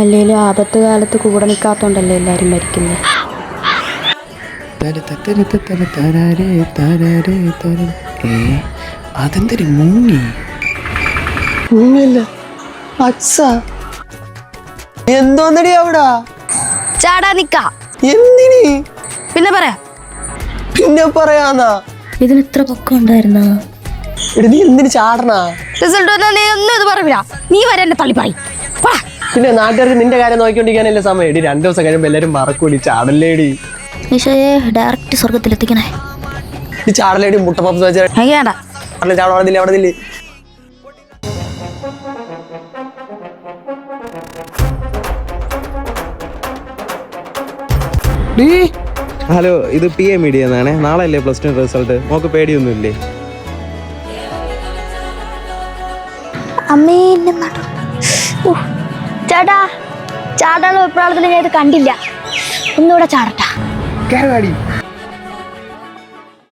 അല്ലെങ്കിലും ആപത്ത് കാലത്ത് കൂടെ നിൽക്കാത്തോണ്ടല്ലേ എല്ലാരും മരിക്കുന്നത്. അതെന്തൊരു മുങ്ങി എന്തോന്നടി അവിടെ ചാടാ നിക്ക എന്തിനി പിന്നെ പറയാ പിന്നെ പറയാന്നാ ഇതിന് ഇത്ര പൊക്കം ഉണ്ടായിരുന്ന എടി നീ എന്തിനു ചാടണാ റിസൾട്ട് നീ ഒന്നും ഇത് പറയില്ല. നീ വരെ എന്നെ തള്ളിപ്പായി. പിന്നെ നാട്ടുകാർക്ക് നിന്റെ കാര്യം നോക്കിക്കൊണ്ടിരിക്കാനല്ലേ സമയം. എടി 2 ദിവസം കഴിയുമ്പോ എല്ലാരും മറക്കൂടി ചാടല്ലേടി. നിഷയെ ഡയറക്റ്റ് സ്വർഗത്തിലെത്തിക്കണേ. ഈ ചാടലേടി മുട്ടപ്പപ്പ് വേണ്ട അവിടെ ഹലോ, ഇത് PA മീഡിയ എന്നാണേ. നാളെ അല്ലേ +2 റിസൾട്ട്? നമുക്ക് പേടിയൊന്നുമില്ലേ? ചേട്ടാ ചാടാനുള്ള വെപ്രാളത്തിൽ ഞാൻ ഇത് കണ്ടില്ല. ഒന്നുകൂടെ ചാടട്ടാ.